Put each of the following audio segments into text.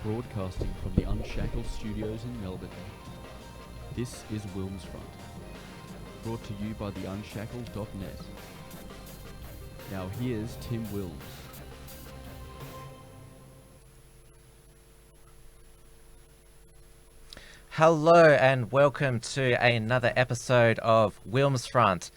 broadcasting from the Unshackled studios in Melbourne. This is WilmsFront, brought to you by the Unshackled.net. Now here's Tim Wilms. Hello and welcome to another episode of WilmsFront.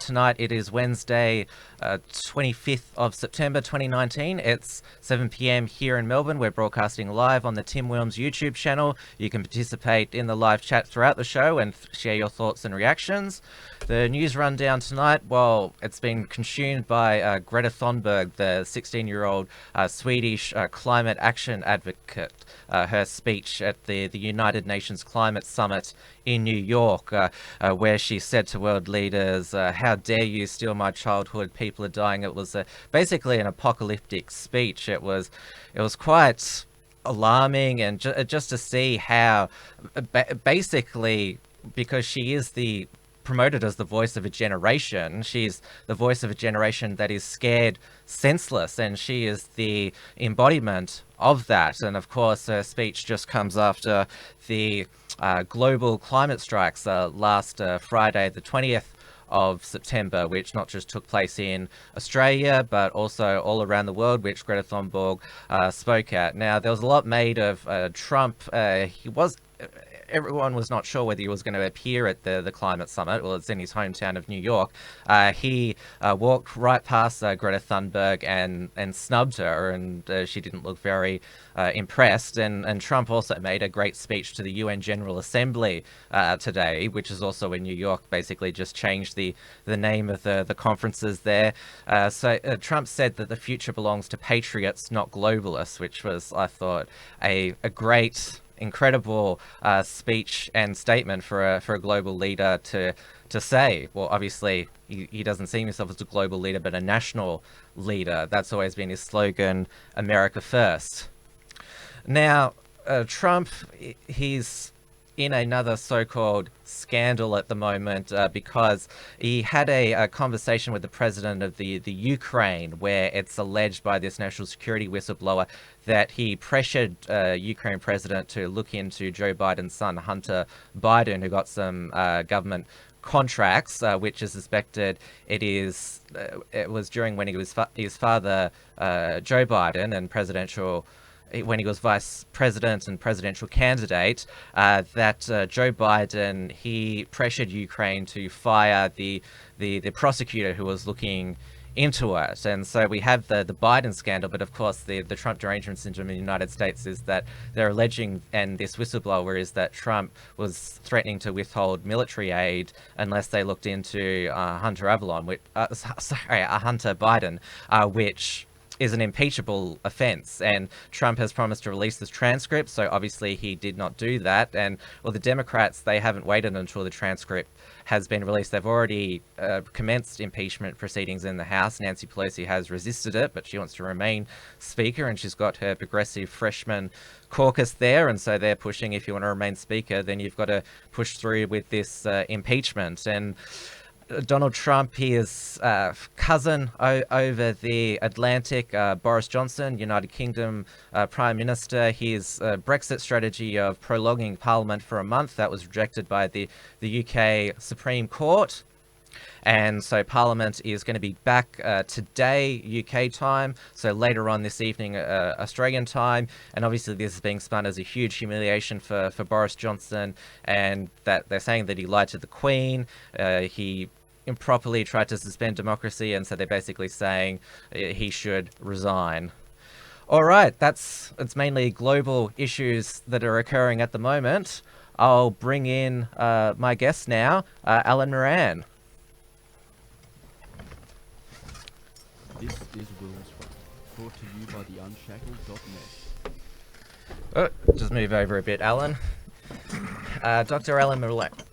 Tonight it is Wednesday, 25th of September 2019. It's 7 p.m. here in Melbourne. We're broadcasting live on the Tim Wilms YouTube channel. You can participate in the live chat throughout the show and share your thoughts and reactions. The news rundown tonight, well, it's been consumed by Greta Thunberg, the 16-year-old Swedish climate action advocate. Her speech at the United Nations Climate Summit in New York, where she said to world leaders, how dare you steal my childhood, people are dying. It was basically an apocalyptic speech. It was quite alarming, and just to see how basically, because she is promoted as the voice of a generation. She's the voice of a generation that is scared senseless, and she is the embodiment of that. And of course, her speech just comes after the global climate strikes last Friday, the 20th of September, which not just took place in Australia, but also all around the world, which Greta Thunberg spoke at. Now, there was a lot made of Trump. Everyone was not sure whether he was going to appear at the climate summit. Well, it's in his hometown of New York. He walked right past Greta Thunberg and snubbed her, and she didn't look very impressed. And Trump also made a great speech to the UN General Assembly today, which is also in New York, basically just changed the name of the conferences there. So Trump said that the future belongs to patriots, not globalists, which was, I thought, a great, incredible speech and statement for a global leader to say. Well, obviously he doesn't see himself as a global leader, but a national leader. That's always been his slogan, America first. Now, Trump, he's in another so-called scandal at the moment because he had a conversation with the president of the Ukraine, where it's alleged by this national security whistleblower that he pressured Ukraine president to look into Joe Biden's son, Hunter Biden, who got some government contracts, which is suspected it was during when he was his father, Joe Biden, and when he was vice president and presidential candidate, that Joe Biden, he pressured Ukraine to fire the prosecutor who was looking into it. And so we have the Biden scandal, but of course the Trump derangement syndrome in the United States is that they're alleging, and this whistleblower is that Trump was threatening to withhold military aid unless they looked into Hunter Biden, which is an impeachable offense, and Trump has promised to release this transcript, so obviously he did not do that. And well, the Democrats, they haven't waited until the transcript has been released. They've already commenced impeachment proceedings in the House. Nancy Pelosi has resisted it, but she wants to remain Speaker, and she's got her progressive freshman caucus there, and so they're pushing, if you want to remain Speaker, then you've got to push through with this impeachment. And Donald Trump, his cousin over the Atlantic, Boris Johnson, United Kingdom Prime Minister, his Brexit strategy of prolonging Parliament for a month, that was rejected by the UK Supreme Court. And so Parliament is going to be back today, UK time, so later on this evening, Australian time. And obviously this is being spun as a huge humiliation for Boris Johnson, and that they're saying that he lied to the Queen. He improperly tried to suspend democracy, and so they're basically saying he should resign. All right, it's mainly global issues that are occurring at the moment. I'll bring in my guest now, Alan Moran. This is WilmsFront, brought to you by the Unshackled.net. Just move over a bit, Alan. Dr. Alan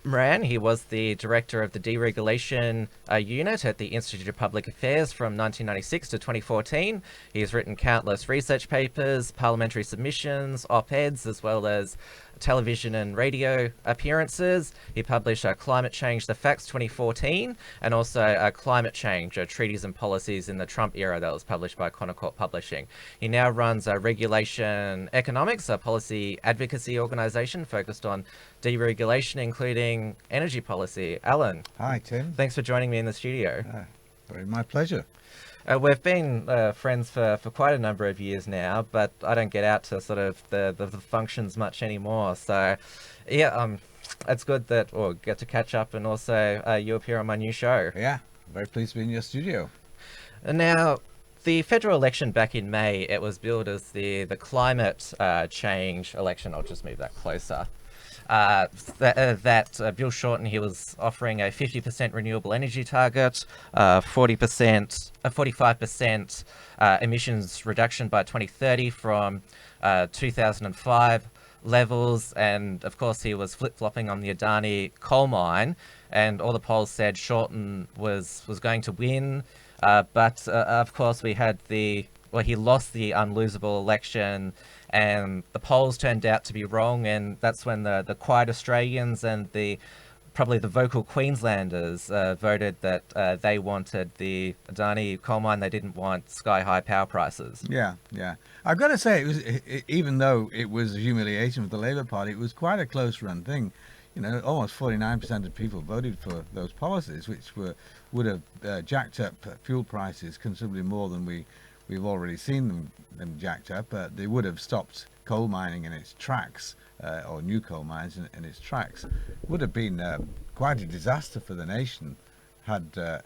Moran. He was the director of the deregulation unit at the Institute of Public Affairs from 1996 to 2014. He's written countless research papers, parliamentary submissions, op-eds, as well as television and radio appearances. He published Climate Change, the Facts 2014, and also Climate Change, Treaties and Policies in the Trump Era, that was published by Conocourt Publishing. He now runs Regulation Economics, a policy advocacy organisation focused on deregulation, including energy policy. Alan. Hi, Tim. Thanks for joining me in the studio. Very my pleasure. We've been friends for quite a number of years now, but I don't get out to sort of the functions much anymore. So, yeah, it's good that we'll get to catch up, and also you appear on my new show. Yeah, very pleased to be in your studio. Now, the federal election back in May, it was billed as the climate change election. I'll just move that closer. Bill Shorten, he was offering a 50% renewable energy target, 45% emissions reduction by 2030 from 2005 levels, and of course he was flip-flopping on the Adani coal mine, and all the polls said Shorten was going to win, but of course we had he lost the unlosable election, and the polls turned out to be wrong, and that's when the quiet Australians and probably the vocal Queenslanders voted that they wanted the Adani coal mine. They didn't want sky-high power prices. Yeah. I've got to say, even though it was a humiliation for the Labour Party, it was quite a close-run thing. You know, almost 49% of people voted for those policies, which would have jacked up fuel prices considerably more than we've already seen them jacked up. They would have stopped coal mining in its tracks, or new coal mines in its tracks. It would have been quite a disaster for the nation had the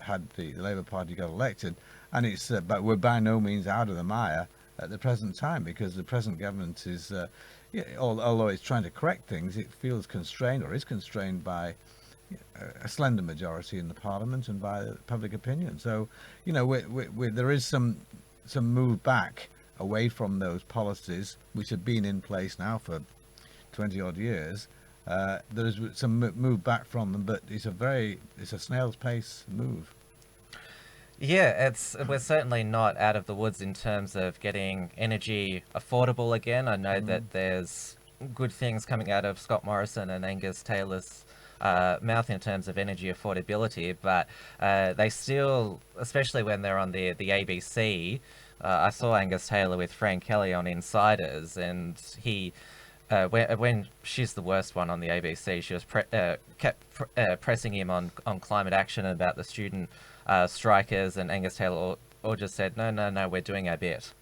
Labour Party got elected. And but we're by no means out of the mire at the present time, because the present government is, although it's trying to correct things, it feels constrained, or is constrained, by a slender majority in the Parliament and by public opinion. So, there is some move back away from those policies which have been in place now for 20 odd years. There is some move back from them, but it's a snail's pace move. Yeah, we're certainly not out of the woods in terms of getting energy affordable again. I know that there's good things coming out of Scott Morrison and Angus Taylor's mouth in terms of energy affordability, but they still, especially when they're on the ABC, I saw Angus Taylor with Frank Kelly on Insiders, and he, when she's the worst one on the ABC, she was kept pressing him on climate action and about the student strikers, and Angus Taylor all just said, no, we're doing our bit.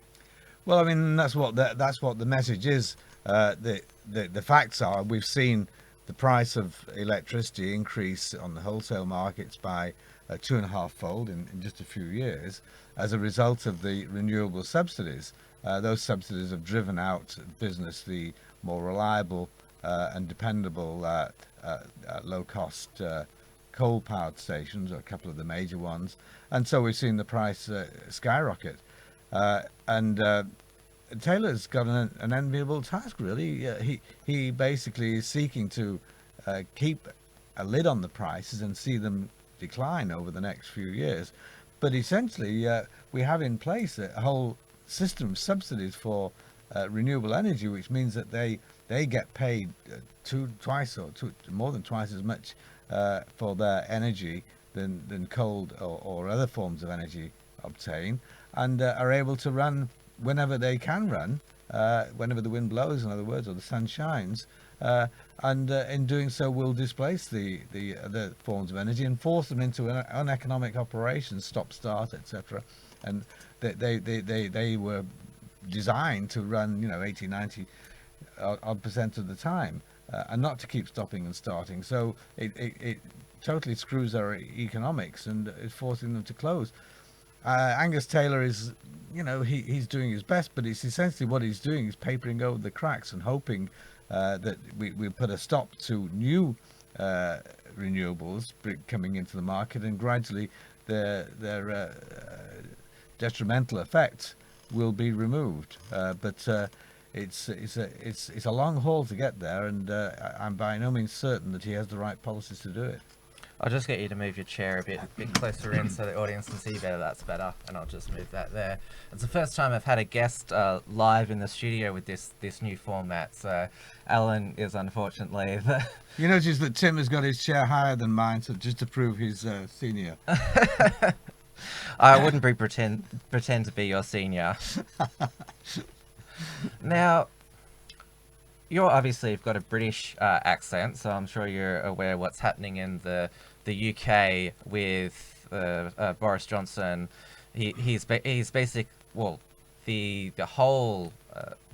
Well, I mean, that's what the message is. The facts are, we've seen the price of electricity increase on the wholesale markets by 2.5-fold in just a few years as a result of the renewable subsidies. Those subsidies have driven out business the more reliable and dependable low-cost coal-powered stations, or a couple of the major ones, and so we've seen the price skyrocket. And Taylor's got an enviable task, really. He basically is seeking to keep a lid on the prices and see them decline over the next few years. But essentially, we have in place a whole system of subsidies for renewable energy, which means that they get paid more than twice as much for their energy than coal or other forms of energy obtain, and are able to run whenever they can run, whenever the wind blows, in other words, or the sun shines, and in doing so will displace the other forms of energy and force them into uneconomic operations, stop-start, etc. And they were designed to run 80-90% of the time, and not to keep stopping and starting. So it totally screws our economics and is forcing them to close. Angus Taylor is, he's doing his best, but it's essentially what he's doing is papering over the cracks and hoping that we put a stop to new renewables coming into the market, and gradually their detrimental effects will be removed. But it's a long haul to get there, and I'm by no means certain that he has the right policies to do it. I'll just get you to move your chair a bit closer in so the audience can see better. That's better, and I'll just move that there. It's the first time I've had a guest live in the studio with this new format. So Alan is unfortunately the. You notice that Tim has got his chair higher than mine, so just to prove he's senior. I wouldn't pretend to be your senior. Now, you're obviously got a British accent, so I'm sure you're aware what's happening in the UK with Boris Johnson. He's basic. Well, the whole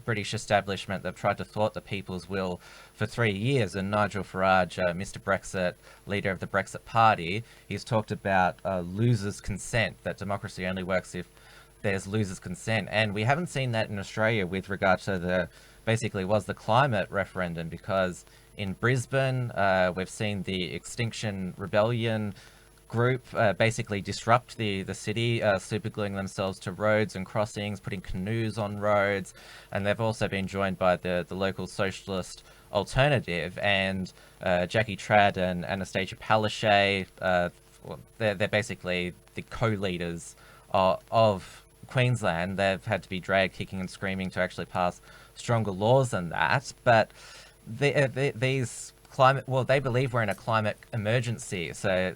British establishment, they've tried to thwart the people's will for 3 years, and Nigel Farage, Mr. Brexit, leader of the Brexit Party, he's talked about losers' consent, that democracy only works if there's losers' consent, and we haven't seen that in Australia with regard to the climate referendum, because in Brisbane we've seen the Extinction Rebellion group basically disrupt the city, supergluing themselves to roads and crossings, putting canoes on roads, and they've also been joined by the local socialist alternative, and Jackie Trad and Anastasia Palaszczuk, they're basically the co-leaders of Queensland. They've had to be dragged kicking and screaming to actually pass stronger laws than that, but these climate, well, they believe we're in a climate emergency, so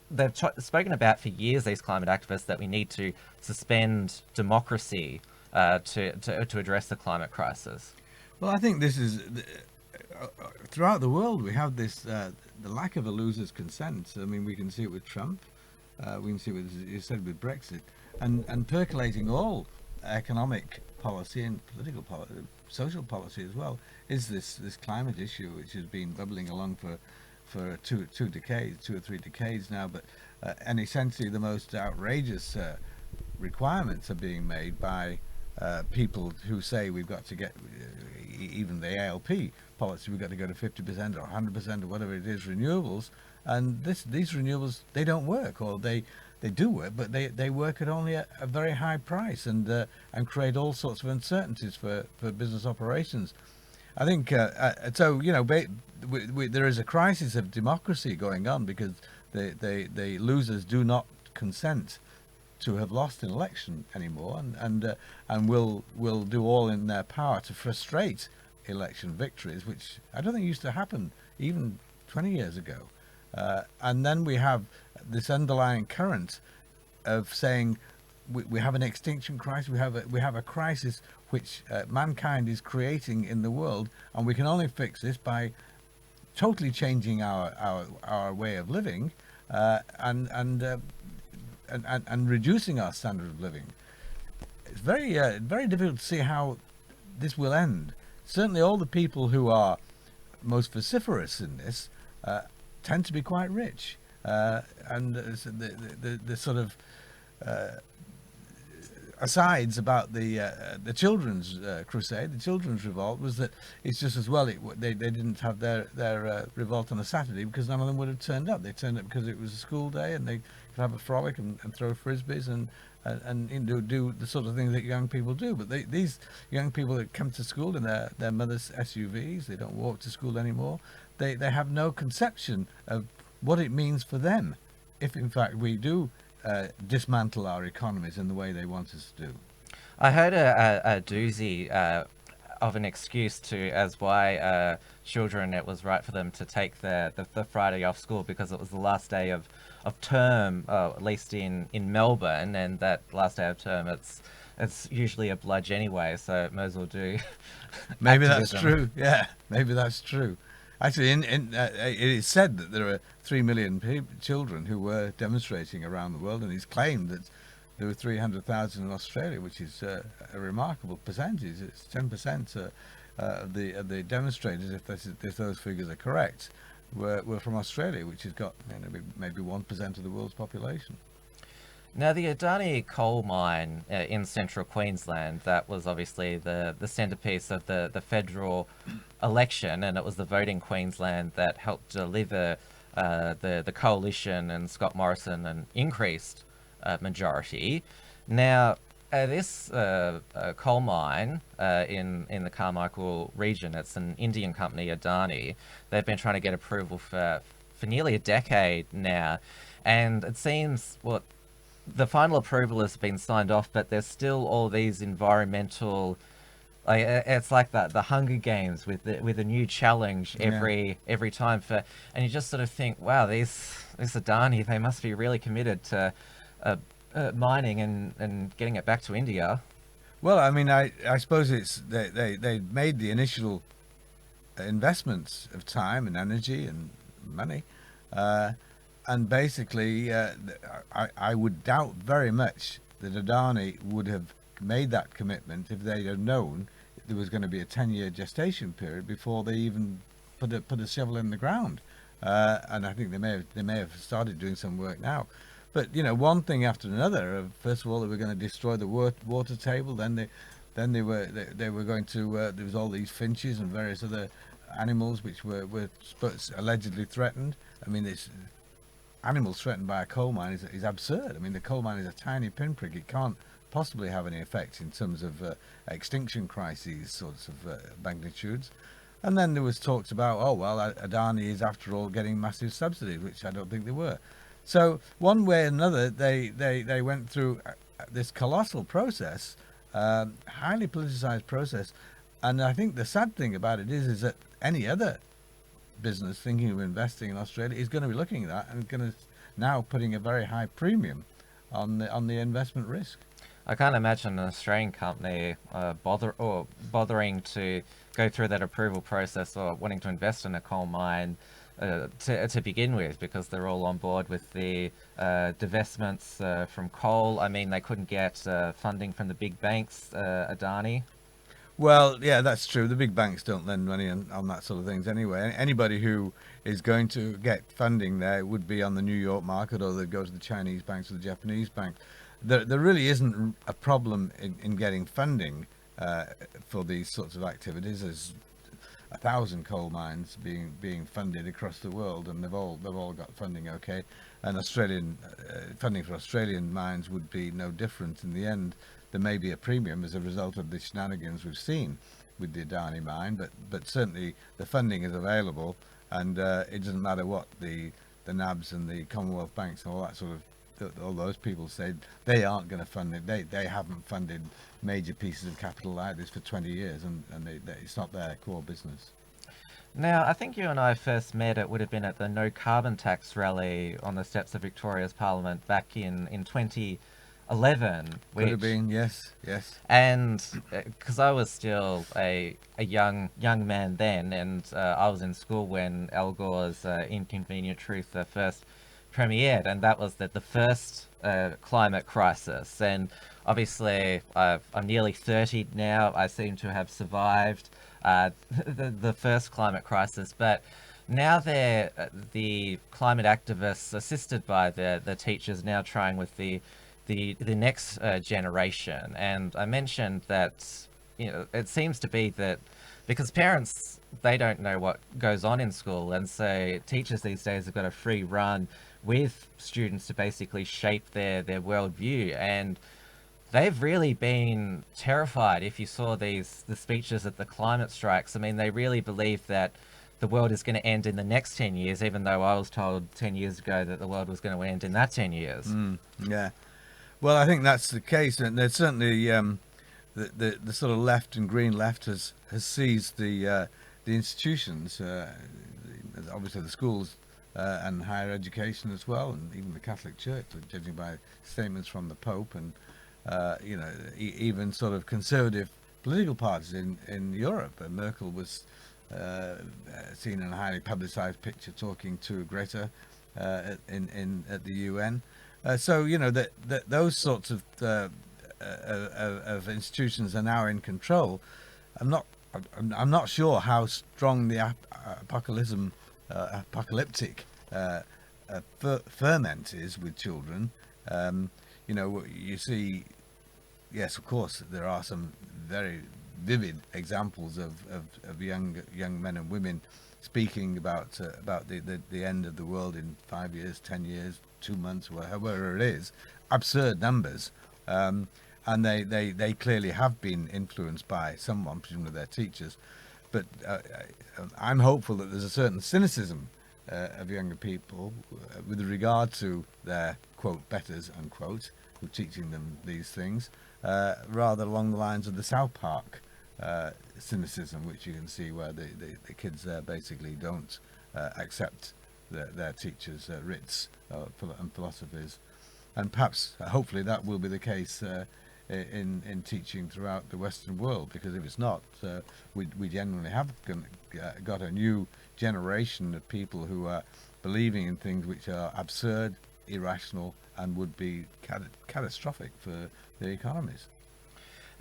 they've spoken about for years, these climate activists, that we need to suspend democracy to address the climate crisis. Well, I think this is throughout the world we have this the lack of a loser's consent. I mean, we can see it with Trump, we can see it with, as you said, with Brexit, and percolating all economic policy and political policy, social policy as well, is this climate issue, which has been bubbling along for two or three decades now, but and essentially the most outrageous requirements are being made by people who say we've got to get even the ALP policy, we've got to go to 50% or 100% or whatever it is renewables, and these renewables, they don't work, or they do work, but they work at only a very high price, and create all sorts of uncertainties for business operations. I think so. You know, there is a crisis of democracy going on because the losers do not consent to have lost an election anymore, and will do all in their power to frustrate election victories, which I don't think used to happen even 20 years ago. And then we have this underlying current of saying we have an extinction crisis, we have a crisis which mankind is creating in the world, and we can only fix this by totally changing our way of living, and reducing our standard of living. It's very difficult to see how this will end. Certainly all the people who are most vociferous in this tend to be quite rich, and the sort of asides about the children's crusade, the children's revolt, was that it's just as well they didn't have their revolt on a Saturday, because none of them would have turned up. They turned up because it was a school day and they could have a frolic and throw frisbees and you know, do the sort of things that young people do. But these young people that come to school in their mother's SUVs, they don't walk to school anymore. They have no conception of what it means for them if in fact we do dismantle our economies in the way they want us to do. I heard a doozy of an excuse as why children, it was right for them to take the Friday off school because it was the last day of term, at least in Melbourne, and that last day of term, it's usually a bludge anyway, so may as well do. Maybe that's true. Yeah, maybe that's true. Actually, it is said that there are 3 million children who were demonstrating around the world, and he's claimed that there were 300,000 in Australia, which is a remarkable percentage. It's 10% of the demonstrators, if those figures are correct, were from Australia, which has got maybe 1% of the world's population. Now, the Adani coal mine in central Queensland, that was obviously the centrepiece of the federal election, and it was the vote in Queensland that helped deliver the coalition and Scott Morrison an increased majority. Now, This coal mine in the Carmichael region, it's an Indian company, Adani. They've been trying to get approval for nearly a decade now, and it seems the final approval has been signed off, but there's still all these environmental. It's like the Hunger Games with a new challenge every time and you just sort of think, wow, this Adani, they must be really committed to mining and getting it back to India. Well, I mean, I suppose it's they made the initial investments of time and energy and money, and basically, I would doubt very much that Adani would have made that commitment if they had known there was going to be a 10-year gestation period before they even put a shovel in the ground. And I think they may have started doing some work now. But one thing after another. First of all, they were going to destroy the water table. Then they were going to. There was all these finches and various other animals which were allegedly threatened. I mean, it's animals threatened by a coal mine is absurd. I mean, the coal mine is a tiny pinprick. It can't possibly have any effect in terms of extinction crises, sorts of magnitudes. And then there was talks about, oh well, Adani is after all getting massive subsidies, which I don't think they were. So one way or another, they went through this colossal process, highly politicized process. And I think the sad thing about it is that any other business thinking of investing in Australia is going to be looking at that and going to now putting a very high premium on the investment risk. I can't imagine an Australian company bothering to go through that approval process or wanting to invest in a coal mine to begin with, because they're all on board with the divestments from coal. I mean, they couldn't get funding from the big banks, Adani. Well, yeah, that's true. The big banks don't lend money on that sort of things anyway. Anybody who is going to get funding there would be on the New York market, or they'd go to the Chinese banks or the Japanese banks. There really isn't a problem in getting funding for these sorts of activities. There's 1,000 coal mines being funded across the world, and they've all got funding okay. And Australian funding for Australian mines would be no different in the end. There may be a premium as a result of the shenanigans we've seen with the Adani mine, but certainly the funding is available, and it doesn't matter what the NABs and the Commonwealth banks and all that sort of all those people say. They aren't going to fund it. They haven't funded major pieces of capital like this for 20 years, and it's not their core business. Now, I think you and I first met, it would have been at the No Carbon Tax rally on the steps of Victoria's Parliament back in 2011. Could have been, yes. And because I was still a young man then, and I was in school when Al Gore's Inconvenient Truth first premiered, and that was the first climate crisis. And obviously, I'm nearly 30 now. I seem to have survived the first climate crisis, but now they're the climate activists, assisted by the teachers, now trying with the next generation. And I mentioned that it seems to be that because parents, they don't know what goes on in school, and so teachers these days have got a free run with students to basically shape their worldview. And they've really been terrified. If you saw the speeches at the climate strikes, I mean, they really believe that the world is going to end in the next 10 years, even though I was told 10 years ago that the world was going to end in that 10 years. Yeah. Well, I think that's the case, and there's certainly the sort of left and green left has seized the institutions, obviously the schools and higher education as well, and even the Catholic Church, judging by statements from the Pope, and even sort of conservative political parties in Europe. Merkel was seen in a highly publicized picture talking to Greta at the UN. So that those sorts of institutions are now in control. I'm not sure how strong the apocalyptic ferment is with children. You see, yes, of course, there are some very vivid examples of young men and women speaking about the end of the world in 5 years, 10 years, 2 months, whatever it is. Absurd numbers, and and they clearly have been influenced by someone, presumably their teachers. But I'm hopeful that there's a certain cynicism of younger people with regard to their, quote, betters, unquote, who are teaching them these things, rather along the lines of the South Park cynicism, which you can see where the kids there basically don't accept their teachers' writs and philosophies. And perhaps, hopefully, that will be the case in teaching throughout the Western world, because if it's not, we genuinely have got a new generation of people who are believing in things which are absurd, irrational, and would be catastrophic for the economies.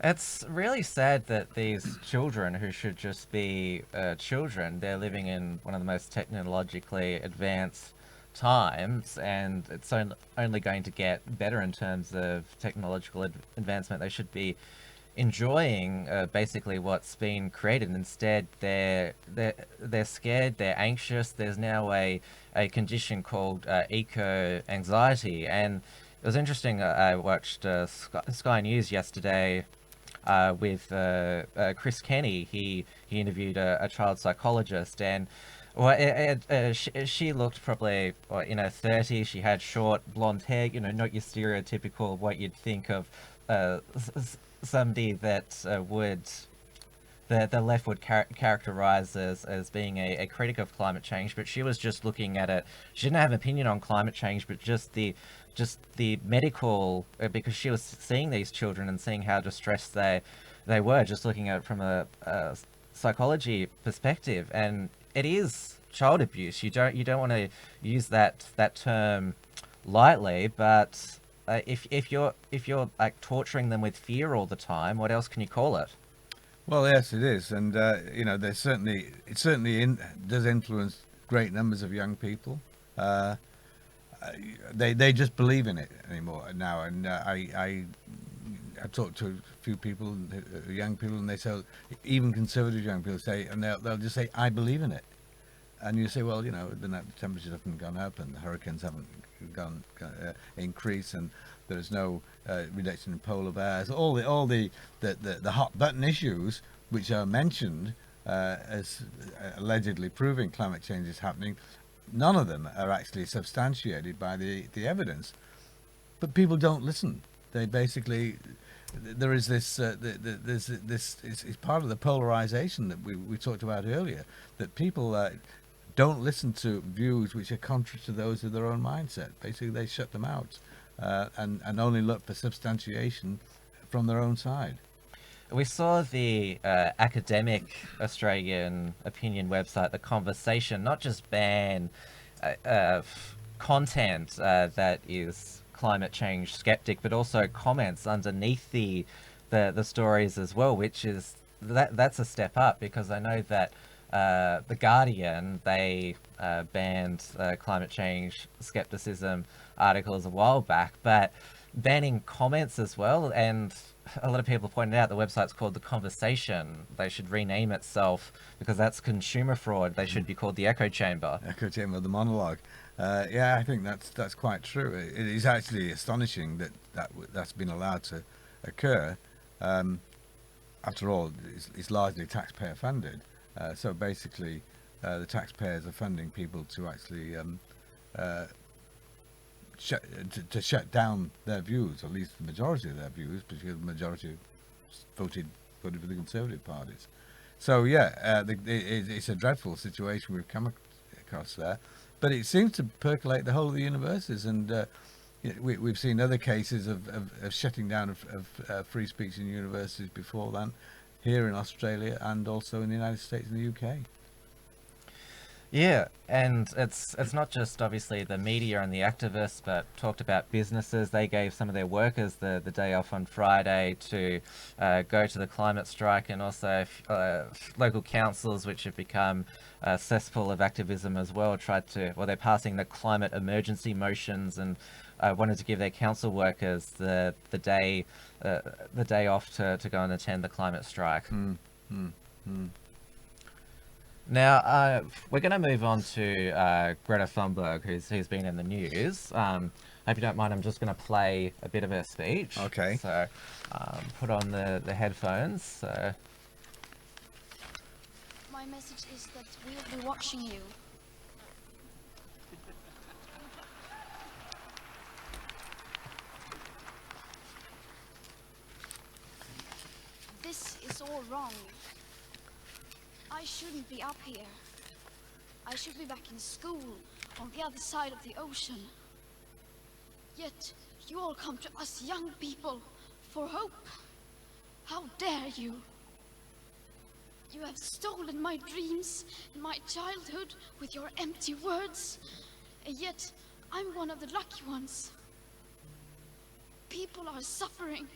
It's really sad that these children, who should just be children, they're living in one of the most technologically advanced times, and it's only going to get better in terms of technological advancement. They should be enjoying basically what's been created. Instead, they're scared, they're anxious. There's now a condition called eco anxiety, and it was interesting. I watched Sky News yesterday with Chris Kenny. He interviewed a child psychologist, and she looked probably in her 30s. She had short blonde hair, not your stereotypical what you'd think of somebody that would the left would characterize as being a critic of climate change. But she was just looking at it. She didn't have an opinion on climate change, but just the medical, because she was seeing these children and seeing how distressed they were, just looking at it from a psychology perspective. And it is child abuse. You don't want to use that term lightly, but if you're like torturing them with fear all the time, what else can you call it? Well, yes, it is, and it certainly does influence great numbers of young people. They just believe in it anymore now, and I talked to a few people, young people, and they say, even conservative young people say, and they'll just say, I believe in it. And you say, well, the temperatures haven't gone up, and the hurricanes haven't increased, and there's no reduction in polar bears. All the hot button issues which are mentioned as allegedly proving climate change is happening, none of them are actually substantiated by the evidence. But people don't listen. They basically, there is this it's part of the polarization that we talked about earlier, that people don't listen to views which are contrary to those of their own mindset. Basically, they shut them out and only look for substantiation from their own side. We saw the academic Australian opinion website, The Conversation, not just ban content that is climate change skeptic, but also comments underneath the stories as well, which is that's a step up, because I know that The Guardian, they banned climate change skepticism articles a while back, but banning comments as well. And a lot of people pointed out the website's called The Conversation. They should rename itself, because that's consumer fraud. They should be called The Echo Chamber. Echo Chamber, the monologue. Yeah, I think that's quite true. It is actually astonishing that's been allowed to occur. After all, it's largely taxpayer funded. So basically, the taxpayers are funding people to actually shut down their views, or at least the majority of their views, because the majority voted for the Conservative parties. So yeah, it's a dreadful situation we've come across there, but it seems to percolate the whole of the universities, and we've seen other cases of shutting down of free speech in universities before then, here in Australia and also in the United States and the UK. Yeah, and it's not just obviously the media and the activists, but talked about businesses. They gave some of their workers the day off on Friday to go to the climate strike, and also local councils, which have become a cesspool of activism as well, they're passing the climate emergency motions, and wanted to give their council workers the day off to go and attend the climate strike. Now, we're going to move on to Greta Thunberg, who's been in the news. Hope you don't mind, I'm just going to play a bit of her speech. Okay. So, put on the headphones. So. My message is that we'll be watching you. This is all wrong. I shouldn't be up here. I should be back in school on the other side of the ocean. Yet you all come to us young people for hope. How dare you? You have stolen my dreams and my childhood with your empty words. And yet I'm one of the lucky ones. People are suffering.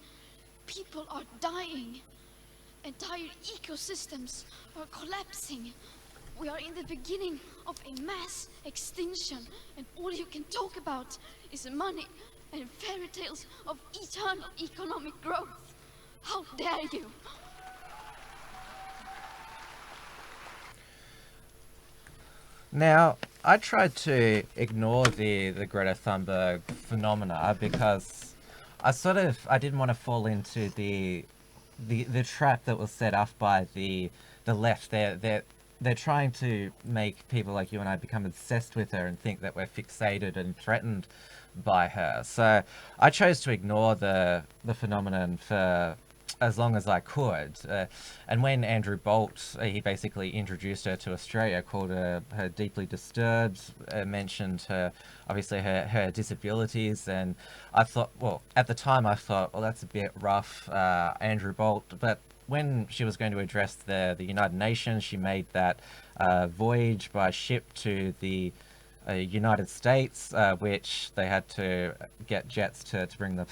People are dying. Entire ecosystems are collapsing. We are in the beginning of a mass extinction, and all you can talk about is money and fairy tales of eternal economic growth. How dare you? Now, I tried to ignore the Greta Thunberg phenomena because I didn't want to fall into the trap that was set up by the left. They're trying to make people like you and I become obsessed with her and think that we're fixated and threatened by her. So I chose to ignore the phenomenon for as long as I could. And when Andrew Bolt, he basically introduced her to Australia, called her deeply disturbed, mentioned obviously her disabilities, and I thought, well, at the time I thought, well, that's a bit rough, Andrew Bolt, but when she was going to address the United Nations, she made that voyage by ship to the United States, which they had to get jets to bring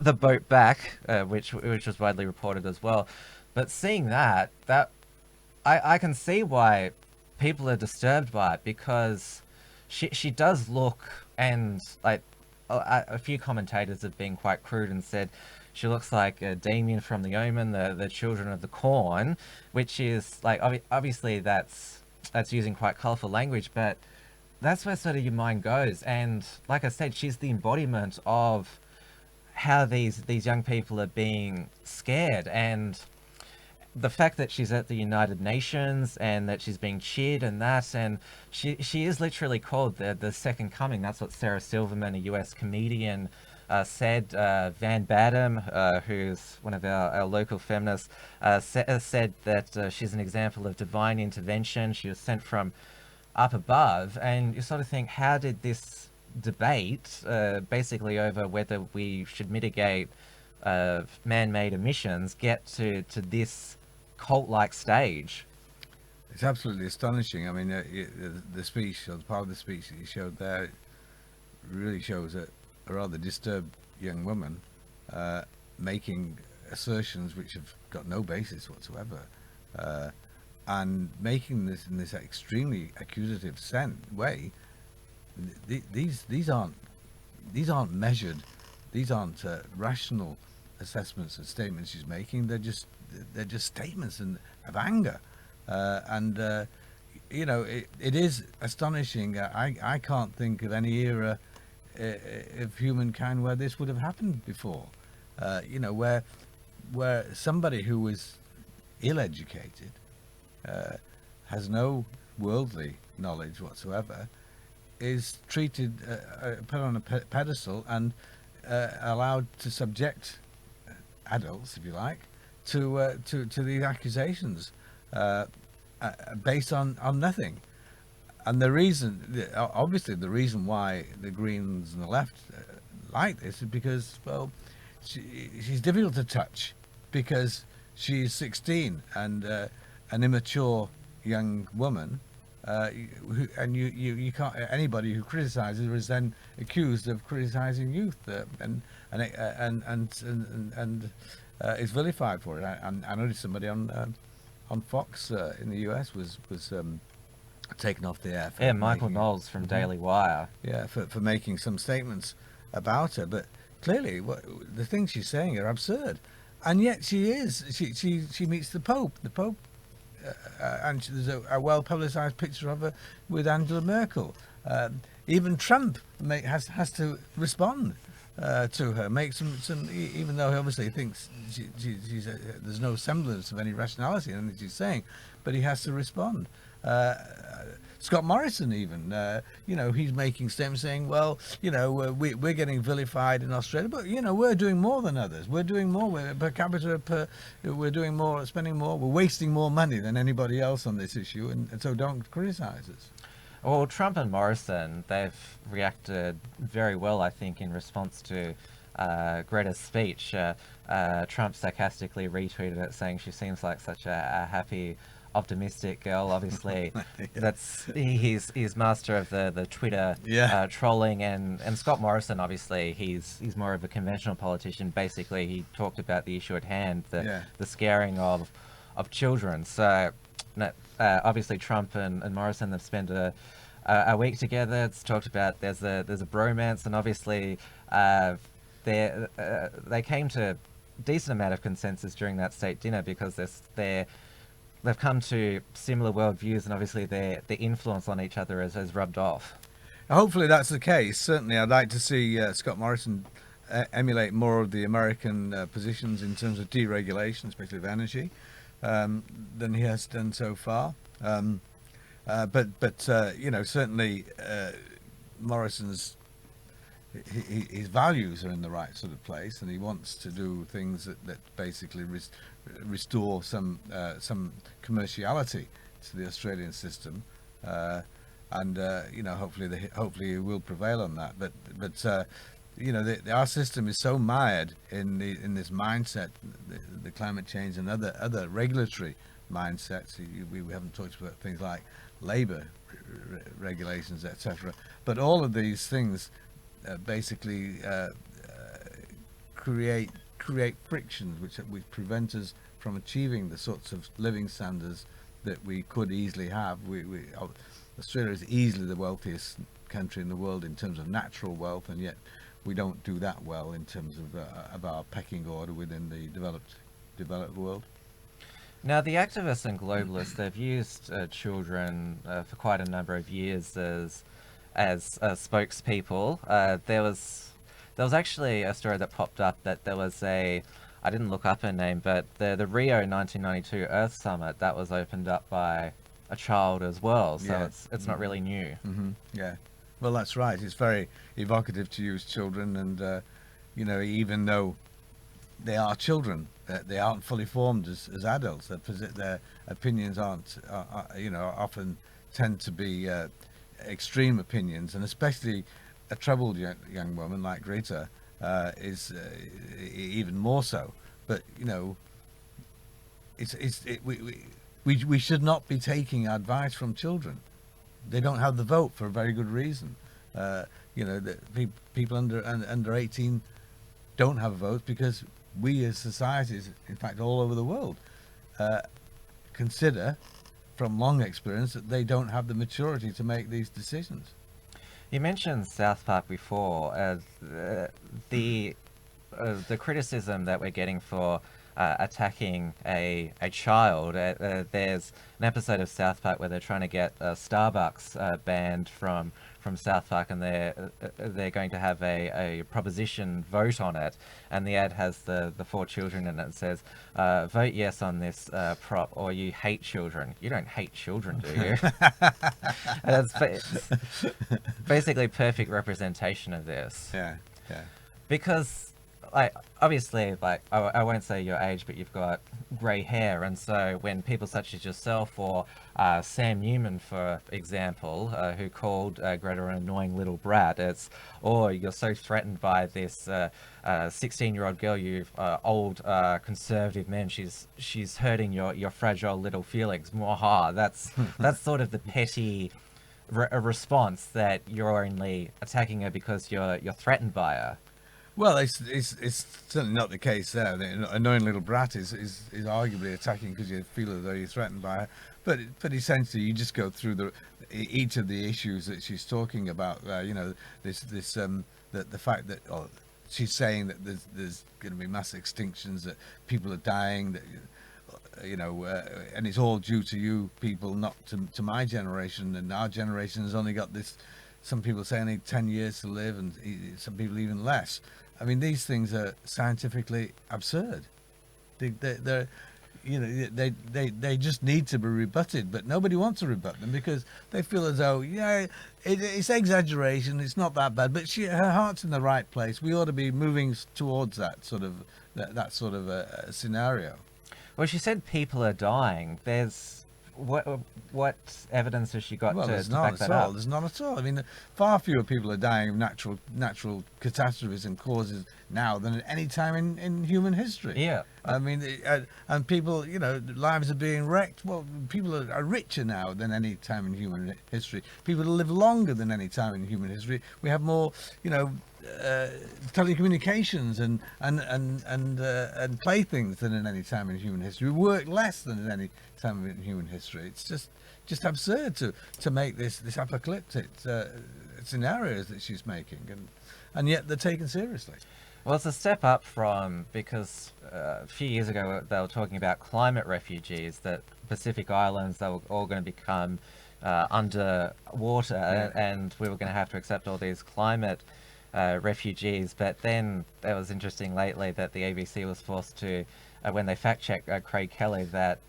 the boat back, which was widely reported as well. But seeing that I can see why people are disturbed by it, because she does look, and like a few commentators have been quite crude and said she looks like Damien from The Omen, the Children of the Corn, which is like obviously that's using quite colourful language, but that's where sort of your mind goes. And like I said, she's the embodiment of how these young people are being scared, and the fact that she's at the United Nations and that she's being cheered and that, and she is literally called the second coming. That's what Sarah Silverman, a US comedian, said. Van Badham, who's one of our local feminists, said that she's an example of divine intervention. She was sent from up above, and you sort of think, how did this debate basically over whether we should mitigate man-made emissions get to this cult-like stage? It's absolutely astonishing. I mean, the speech, or the part of the speech that you showed there, really shows a rather disturbed young woman making assertions which have got no basis whatsoever, and making this in this extremely accusative way. These aren't measured. These aren't rational assessments and statements she's making. They're just statements of anger, and you know, it is astonishing. I can't think of any era of humankind where this would have happened before. You know, where somebody who was ill-educated, has no worldly knowledge whatsoever, is treated, put on a pedestal and allowed to subject adults, if you like, to these accusations based on nothing. And the reason, obviously, the reason why the Greens and the left like this is because, well, she's difficult to touch because she's 16 and an immature young woman. And you can't, anybody who criticizes her is then accused of criticizing youth, and is vilified for it. I noticed somebody on Fox in the US was taken off the air. Yeah, Michael Knowles from Daily Wire. Yeah, for making some statements about her, but clearly the things she's saying are absurd, and yet she meets the Pope. The Pope and there's a well-publicized picture of her with Angela Merkel. Even Trump has to respond to her, make some even though he obviously thinks there's no semblance of any rationality in anything she's saying, but he has to respond. Scott Morrison even, he's making statements saying, well, we're getting vilified in Australia, but, we're doing more than others. We're doing more. We're per capita, we're doing more, spending more. We're wasting more money than anybody else on this issue, and so don't criticize us. Well, Trump and Morrison, they've reacted very well, I think, in response to Greta's speech. Trump sarcastically retweeted it, saying she seems like such a happy, optimistic girl. Obviously, he's master of the Twitter trolling, and Scott Morrison, obviously, he's more of a conventional politician. Basically, he talked about the issue at hand, the scaring of children. So, obviously, Trump and Morrison have spent a week together. It's talked about there's a bromance, and obviously, they came to a decent amount of consensus during that state dinner because they've come to similar worldviews, and obviously their influence on each other has rubbed off. Hopefully that's the case. Certainly, I'd like to see Scott Morrison emulate more of the American positions in terms of deregulation, especially of energy, than he has done so far. But certainly Morrison's his values are in the right sort of place, and he wants to do things that basically restore some commerciality to the Australian system, and hopefully he will prevail on that. But our system is so mired in this mindset, the climate change and other regulatory mindsets. We haven't talked about things like labour regulations, etc. But all of these things basically create frictions which prevent us from achieving the sorts of living standards that we could easily have. Australia is easily the wealthiest country in the world in terms of natural wealth, and yet we don't do that well in terms of our pecking order within the developed world. Now, the activists and globalists, they've used children for quite a number of years as spokespeople. There was actually a story that popped up that there was I didn't look up her name, but the Rio 1992 Earth Summit, that was opened up by a child as well, so it's not really new. Mm-hmm. Yeah, well, that's right. It's very evocative to use children, and even though they are children, they aren't fully formed as adults. Their opinions aren't, often tend to be extreme opinions, and especially a troubled young woman like Greta is even more so. But we should not be taking advice from children. They don't have the vote for a very good reason. People under 18 don't have a vote because we as societies, in fact all over the world, consider from long experience that they don't have the maturity to make these decisions. You mentioned South Park before. The criticism that we're getting for attacking a child. There's an episode of South Park where they're trying to get Starbucks banned from South Park, and they're going to have a proposition vote on it, and the ad has the 4 children in it. It says, vote yes on this prop, or you hate children. You don't hate children, do you? And it's basically perfect representation of this. Yeah. Because obviously, I won't say your age, but you've got grey hair, and so when people such as yourself or Sam Newman, for example, who called Greta an annoying little brat, you're so threatened by this 16-year-old girl, you old conservative men, she's hurting your fragile little feelings. Mwaha. That's sort of the petty response, that you're only attacking her because you're threatened by her. Well, it's certainly not the case there. The annoying little brat is arguably attacking because you feel as though you're threatened by her. But essentially, you just go through each of the issues that she's talking about. The fact that she's saying that there's going to be mass extinctions, that people are dying, that and it's all due to you people, not to my generation. And our generation has only got this. Some people say only 10 years to live, and some people even less. I mean, these things are scientifically absurd. They're they just need to be rebutted, but nobody wants to rebut them because they feel as though, it's exaggeration, it's not that bad, but her heart's in the right place. We ought to be moving towards that sort of a scenario. Well, she said people are dying. There's what evidence has she got to back that up? There's none at all. I mean, far fewer people are dying of natural catastrophes and causes now than at any time in human history. Yeah. I mean, and people, lives are being wrecked. Well, people are richer now than any time in human history. People live longer than any time in human history. We have more, telecommunications and playthings than in any time in human history. We work less than in any time in human history. It's just absurd to make this apocalyptic scenarios that she's making, and yet they're taken seriously. Well, it's a step up from, because a few years ago they were talking about climate refugees, that Pacific Islands, they were all going to become underwater, and we were going to have to accept all these climate refugees. But then it was interesting lately that the ABC was forced to, when they fact-checked Craig Kelly, that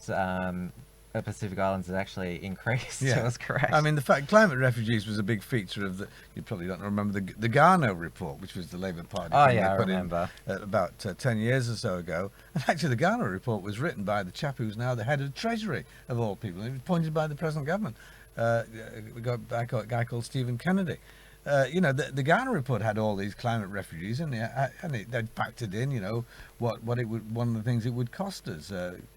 Pacific Islands has actually increased. Yeah. It was correct. I mean, the fact climate refugees was a big feature of you probably don't remember the Garneau report, which was the Labour Party. Oh, yeah, I remember. About 10 years or so ago. And actually, the Garneau report was written by the chap who's now the head of the Treasury, of all people. It was appointed by the present government. We got back a guy called Stephen Kennedy. The Garneau report had all these climate refugees, and they'd factored in, what it would, one of the things it would cost us,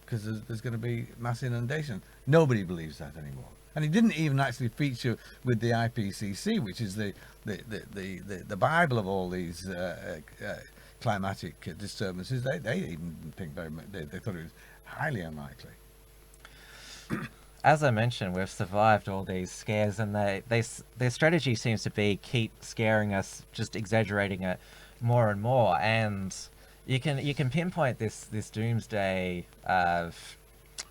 because there's going to be mass inundation. Nobody believes that anymore, and it didn't even actually feature with the IPCC, which is the Bible of all these climatic disturbances. They even didn't think very much. They thought it was highly unlikely. As I mentioned, we've survived all these scares, and their strategy seems to be keep scaring us, just exaggerating it more and more. And you can pinpoint this doomsday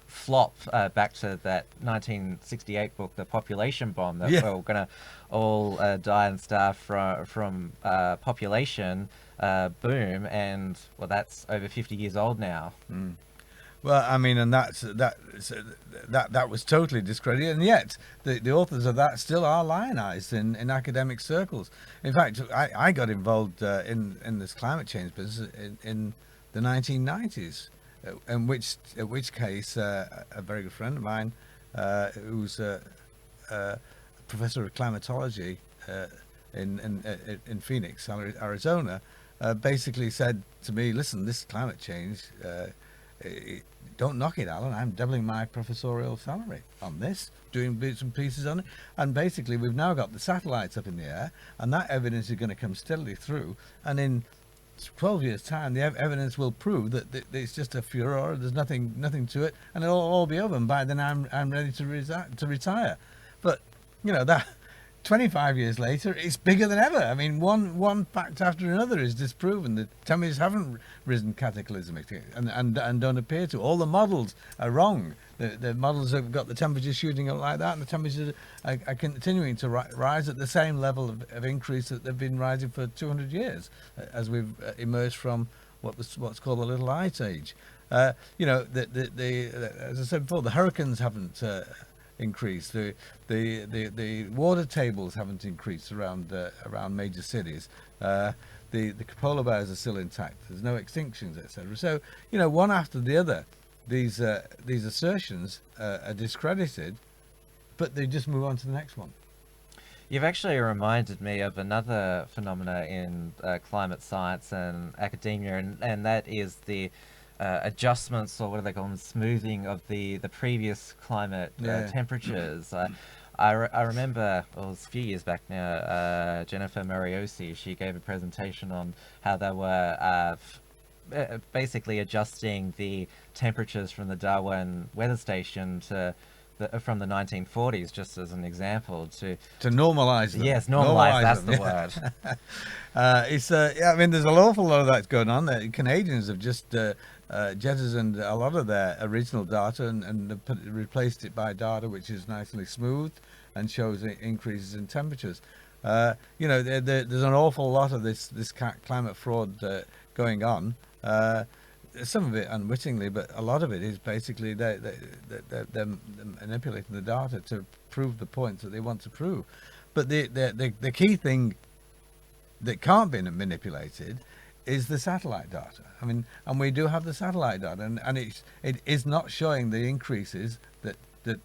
flop back to that 1968 book, The Population Bomb, that we're going to all die and starve from population boom, and well, that's over 50 years old now. Mm. Well, I mean, and that was totally discredited, and yet the authors of that still are lionized in academic circles. In fact, I got involved in this climate change business in the 1990s, at which case a very good friend of mine, who's a professor of climatology in Phoenix, Arizona, basically said to me, "Listen, this climate change." Don't knock it, Alan. I'm doubling my professorial salary on this, doing bits and pieces on it. And basically, we've now got the satellites up in the air, and that evidence is going to come steadily through. And in 12 years' time, the evidence will prove that it's just a furor. There's nothing to it, and it'll all be over. And by then, I'm ready to retire. But that 25 years later, it's bigger than ever. I mean, one fact after another is disproven. The temperatures haven't risen cataclysmically and don't appear to. All the models are wrong. The models have got the temperatures shooting up like that, and the temperatures are continuing to rise at the same level of increase that they've been rising for 200 years, as we've emerged from what's called the Little Ice Age. As I said before, the hurricanes haven't increased. The water tables haven't increased around major cities. The polar bears are still intact. There's no extinctions, etc. So one after the other, these assertions are discredited, but they just move on to the next one. You've actually reminded me of another phenomena in climate science and academia, and that is the adjustments, or what do they call them, smoothing of the previous climate temperatures. I remember, well, it was a few years back now, Jennifer Mariosi, she gave a presentation on how they were basically adjusting the temperatures from the Darwin weather station to from the 1940s, just as an example, to normalise them. yes, normalise. That's them, the word. Yeah, I mean, there's an awful lot of that going on. The Canadians have just jettisoned a lot of their original data and replaced it by data which is nicely smoothed and shows increases in temperatures. You know, there's an awful lot of this climate fraud going on. Some of it unwittingly, but a lot of it is basically they're manipulating the data to prove the points that they want to prove. But the key thing that can't be manipulated is the satellite data. I mean, and we do have the satellite data, and it is not showing the increases that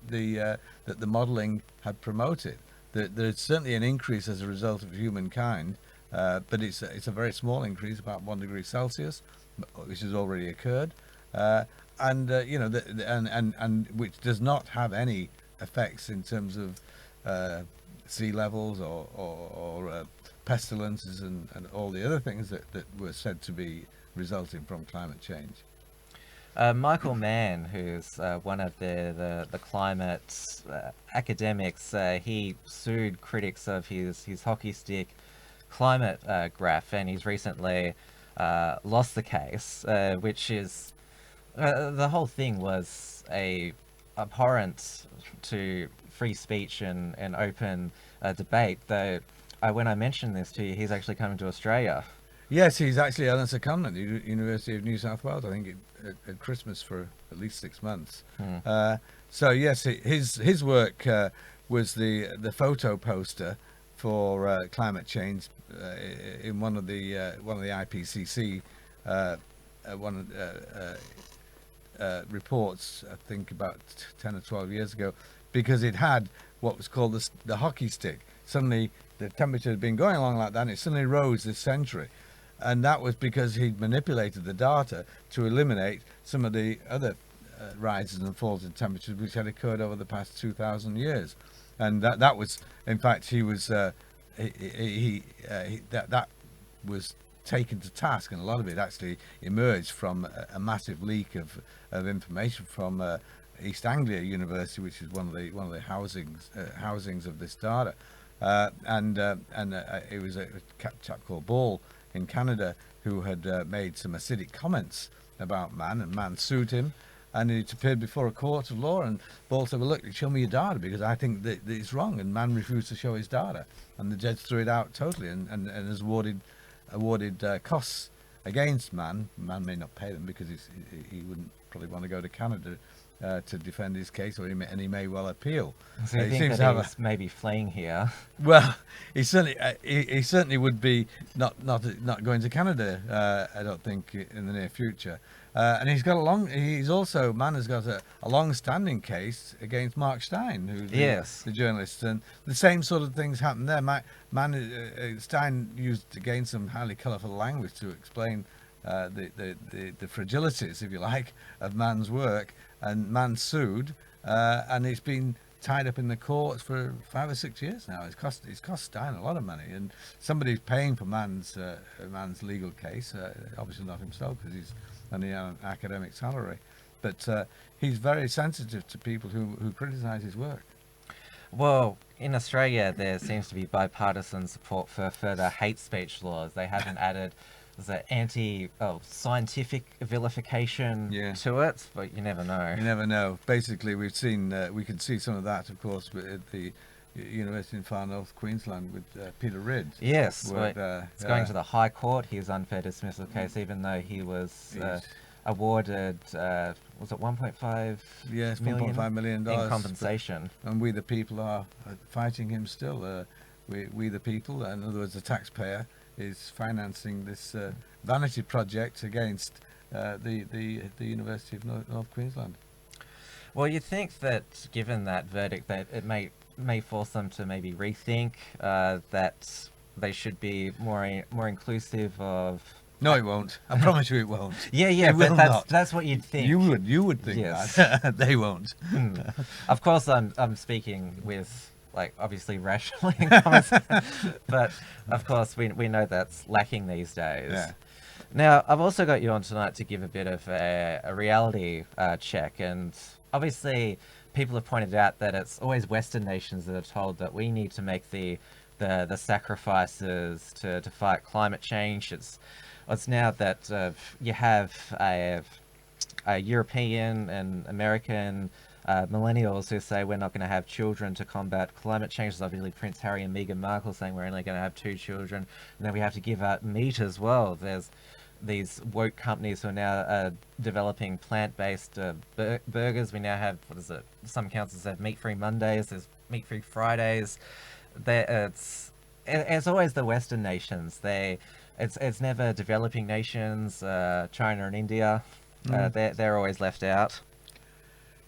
the modelling had promoted. There's certainly an increase as a result of humankind, but it's a very small increase, about 1 degree Celsius, which has already occurred, and you know, and which does not have any effects in terms of sea levels or pestilences and all the other things that were said to be resulting from climate change. Michael Mann, who's one of the climate academics, he sued critics of his hockey stick climate graph, and he's recently lost the case, which is the whole thing was abhorrent to free speech and open debate. Though when I mentioned this to you, he's actually coming to Australia. Yes, he's actually on a secondment at the University of New South Wales, I think at Christmas for at least 6 months. So yes, his work was the photo poster for climate change in one of the IPCC reports, I think about 10 or 12 years ago, because it had what was called the hockey stick. Suddenly the temperature had been going along like that, and it suddenly rose this century. And that was because he'd manipulated the data to eliminate some of the other rises and falls in temperatures which had occurred over the past 2,000 years. And that was, in fact, he was that was taken to task, and a lot of it actually emerged from a massive leak of information from East Anglia University, which is one of the housings of this data, and it was a chap called Ball in Canada who had made some acidic comments about Mann, and Mann sued him, and it appeared before a court of law, and Ball said, well, look, show me your data because I think that it's wrong, and Mann refused to show his data, and the judge threw it out totally and has awarded costs against Mann. Mann may not pay them because he wouldn't probably want to go to Canada to defend his case, or he may well appeal. So you think that he's maybe fleeing here? Well, he certainly would be not going to Canada. I don't think in the near future. And Mann has got a long-standing case against Mark Stein, who's the journalist, and the same sort of things happened there. Stein used again some highly colourful language to explain the fragilities, if you like, of Mann's work, and Mann sued, and it's been tied up in the courts for 5 or 6 years now. It's cost Stein a lot of money, and somebody's paying for Mann's legal case. Obviously not himself, because he's only on an academic salary, but he's very sensitive to people who criticise his work. Well, in Australia, there seems to be bipartisan support for further hate speech laws. They haven't added the scientific vilification to it, but you never know. You never know. Basically, we can see some of that, of course, at the University in Far North Queensland with Peter Ridd. Yes, it's going to the High Court, his unfair dismissal case, even though he was awarded, was it 1.5 $1.5 million in compensation. And we the people are fighting him still. We the people, in other words the taxpayer, is financing this vanity project against the University of North Queensland. Well, you'd think that given that verdict that it may force them to maybe rethink that they should be more inclusive of. No, it won't. I promise you, it won't. Yeah, but that's what you'd think. You would think that. They won't. Of course, I'm speaking with obviously rationally in comments, but of course we know that's lacking these days. Yeah. Now, I've also got you on tonight to give a bit of a reality check, and obviously people have pointed out that it's always Western nations that are told that we need to make the sacrifices to fight climate change. It's now that you have a European and American millennials who say we're not going to have children to combat climate change. There's obviously Prince Harry and Meghan Markle saying we're only going to have 2 children. And then we have to give up meat as well. There's these woke companies who are now developing plant-based burgers. We now have, some councils have meat-free Mondays, there's meat-free Fridays. It's always the Western nations. It's never developing nations, China and India. They're always left out.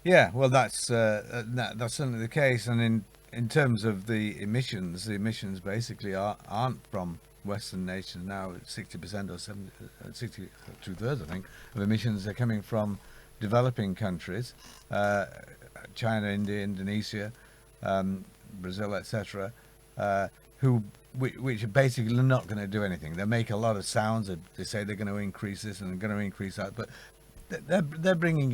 Yeah, well, that's certainly the case. And in terms of the emissions basically aren't from Western nations now. 60% or 60, 2/3, I think, of emissions are coming from developing countries, China, India, Indonesia, Brazil, etc., which are basically not going to do anything. They make a lot of sounds. They say they're going to increase this and they're going to increase that, but they're bringing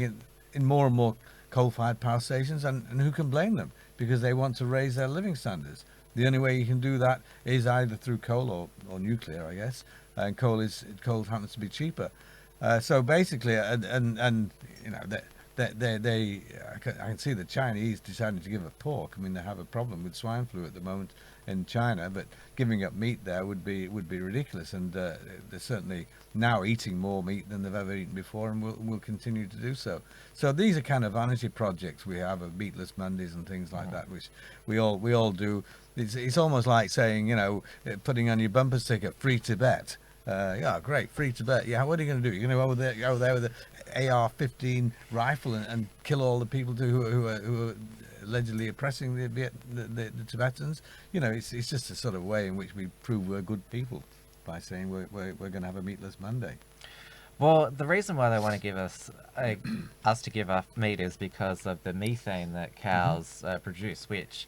in more and more coal-fired power stations, and who can blame them? Because they want to raise their living standards. The only way you can do that is either through coal or nuclear, I guess. And coal happens to be cheaper. So basically, and you know, I can see the Chinese deciding to give up pork. I mean, they have a problem with swine flu at the moment in China, but giving up meat there would be ridiculous. And they're certainly now eating more meat than they've ever eaten before, and will continue to do so. So these are kind of vanity projects we have of meatless Mondays and things like that, which we all do. It's almost like saying, you know, putting on your bumper sticker, "Free Tibet." Yeah, great, free Tibet. Yeah, what are you going to do? You're going to go there with an AR-15 rifle and kill all the people who are allegedly oppressing the Tibetans? You know, it's just a sort of way in which we prove we're good people by saying we're going to have a meatless Monday. Well, the reason why they want to give us to give up meat is because of the methane that cows produce, which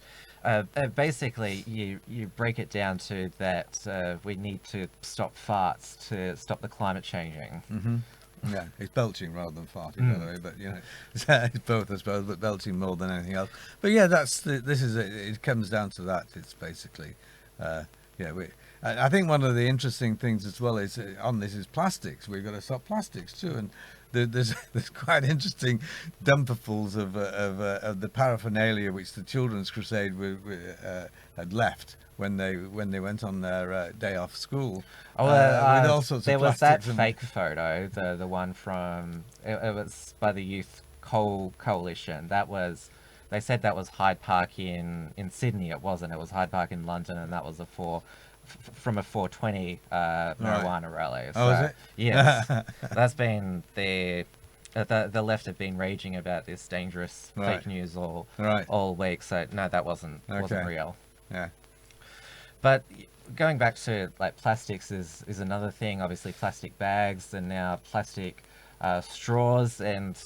basically you break it down to that we need to stop farts to stop the climate changing. Yeah, it's belching rather than farting, by the way, but you know, it's both, I suppose, but belching more than anything else. But yeah, it comes down to that. It's basically, I think one of the interesting things as well is on this is plastics. We've got to stop plastics too, and there's quite interesting dumperfuls of the paraphernalia which the Children's Crusade had left when they went on their day off school. With all sorts there of was that plastics fake photo, the one from it was by the Youth Coalition. They said that was Hyde Park in Sydney. It wasn't. It was Hyde Park in London, and that was from a 420 marijuana rally. Oh, is it? Yes. That's been the left have been raging about this dangerous fake news all week. So no, that wasn't real. Yeah. But going back to like plastics is another thing. Obviously, plastic bags and now plastic straws. And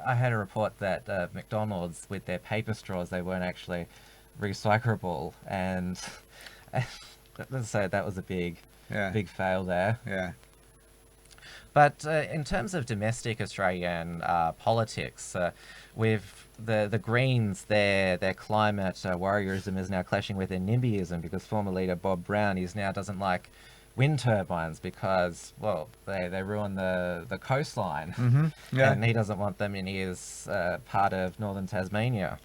I had a report that McDonald's with their paper straws, they weren't actually recyclable, and so that was a big fail there. Yeah. But in terms of domestic Australian politics, with the Greens, their climate warriorism is now clashing with their NIMBYism, because former leader Bob Brown now doesn't like wind turbines because, well, they ruin the coastline, and he doesn't want them in his part of northern Tasmania.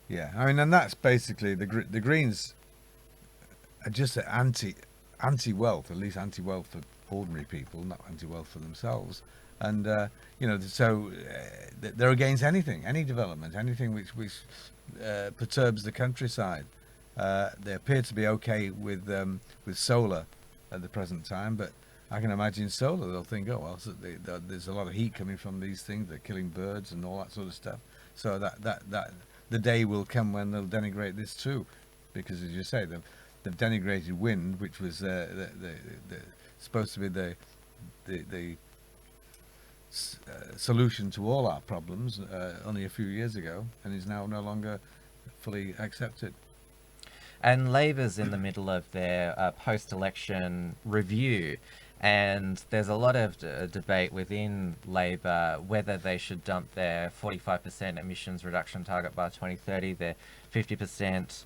Yeah, I mean, and that's basically the Greens are just anti-wealth, at least anti-wealth for ordinary people, not anti-wealth for themselves. And so they're against anything, any development, anything which perturbs the countryside. They appear to be okay with solar at the present time, but I can imagine solar. They'll think, oh well, there's a lot of heat coming from these things. They're killing birds and all that sort of stuff. So that the day will come when they'll denigrate this too, because as you say, they've denigrated wind, which was supposed to be the solution to all our problems only a few years ago, and is now no longer fully accepted. And Labor's in the middle of their post-election review, And there's a lot of debate within Labor whether they should dump their 45% emissions reduction target by 2030, their 50%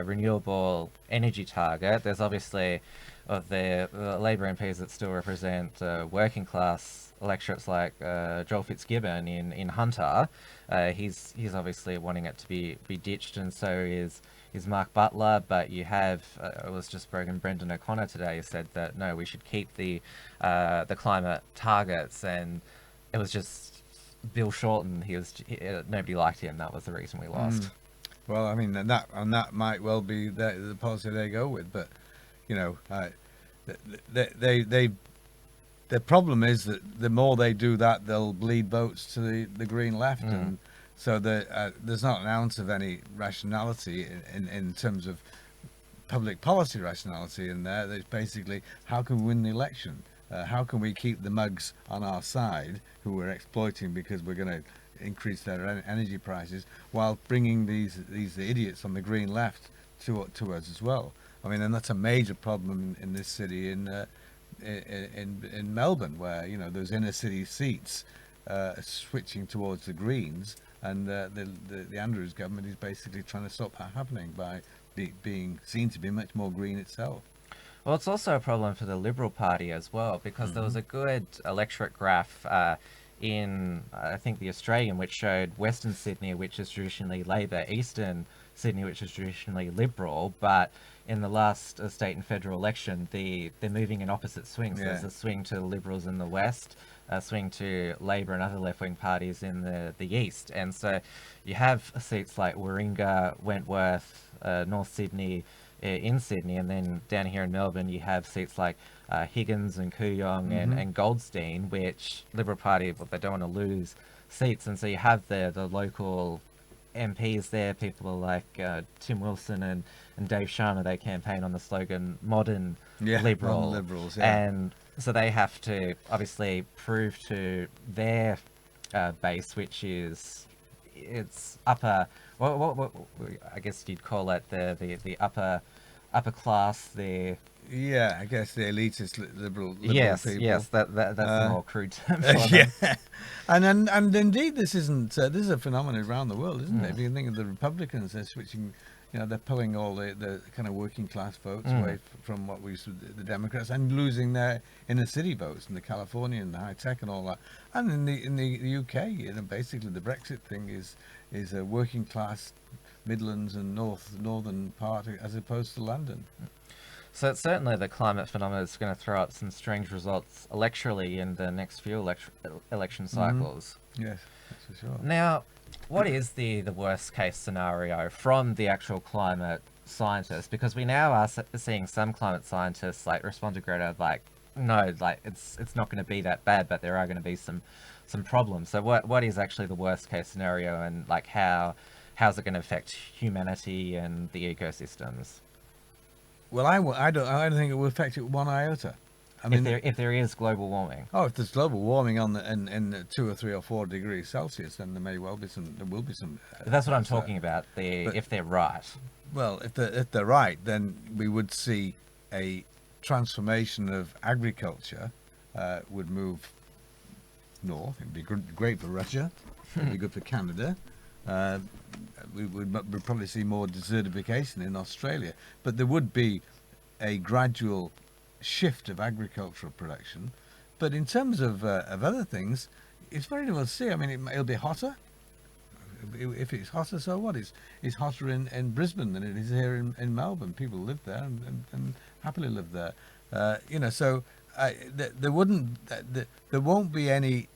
renewable energy target. There's obviously of the Labor MPs that still represent working class electorates like Joel Fitzgibbon in Hunter. He's obviously wanting it to be ditched, and so is Mark Butler. But you have it was just Brendan O'Connor today who said that no, we should keep the climate targets, and it was just Bill Shorten. Nobody liked him. That was the reason we lost. Well, I mean, and that might well be the policy they go with, but you know, the problem is that the more they do that, they'll bleed votes to the Green left, and so there's not an ounce of any rationality in terms of public policy rationality in there. There's basically, how can we win the election? How can we keep the mugs on our side who we're exploiting because we're going to increase their energy prices, while bringing these idiots on the Green left to us as well? I mean, and that's a major problem in this city, in Melbourne, where you know those inner city seats are switching towards the Greens, and the Andrews government is basically trying to stop that happening by being seen to be much more green itself. Well, it's also a problem for the Liberal Party as well, because there was a good electorate graph in, I think, the Australian, which showed Western Sydney, which is traditionally Labor, Eastern Sydney, which is traditionally Liberal, but in the last state and federal election, they're moving in opposite swings. Yeah. There's a swing to the Liberals in the West, a swing to Labor and other left-wing parties in the East. And so you have seats like Warringah, Wentworth, North Sydney, in Sydney, and then down here in Melbourne you have seats like Higgins and Kooyong and Goldstein, which Liberal Party, well, they don't want to lose seats, and so you have the local MPs there, people like Tim Wilson and Dave Sharma. They campaign on the slogan "Modern Liberal," modern liberals, yeah. and so they have to obviously prove to their base, which is it's upper. What I guess you'd call it the upper class. Yeah, I guess the elitist liberal yes, people. yes, that's the more crude term for them. Yeah, and indeed, this isn't. This is a phenomenon around the world, isn't it? If you think of the Republicans, they're switching. You know, they're pulling all the kind of working class votes away from what we used to the Democrats, and losing their inner city votes in the California and the high tech and all that. And in the UK, you know, basically the Brexit thing is a working class Midlands and northern part as opposed to London. So certainly the climate phenomenon is going to throw up some strange results electorally in the next few election cycles. Yes, that's for sure. Now, what is the worst case scenario from the actual climate scientists? Because we now are seeing some climate scientists like respond to Greta like, no, like it's not going to be that bad, but there are going to be some problems. So what is actually the worst case scenario, and like how's it going to affect humanity and the ecosystems? Well, I don't think it will affect it one iota. I mean, if there is global warming. Oh, if there's global warming in 2 or 3 or 4 degrees Celsius, then there will be some. That's what I'm talking about. If they're right. Well, if they're right, then we would see a transformation of agriculture would move north. It'd be great for Russia. It'd be good for Canada. We'd probably see more desertification in Australia, but there would be a gradual shift of agricultural production. But in terms of other things, it's very difficult to see. I mean, it'll be hotter. If it's hotter, so what? It's hotter in Brisbane than it is here in Melbourne. People live there and happily live there. You know, so there won't be any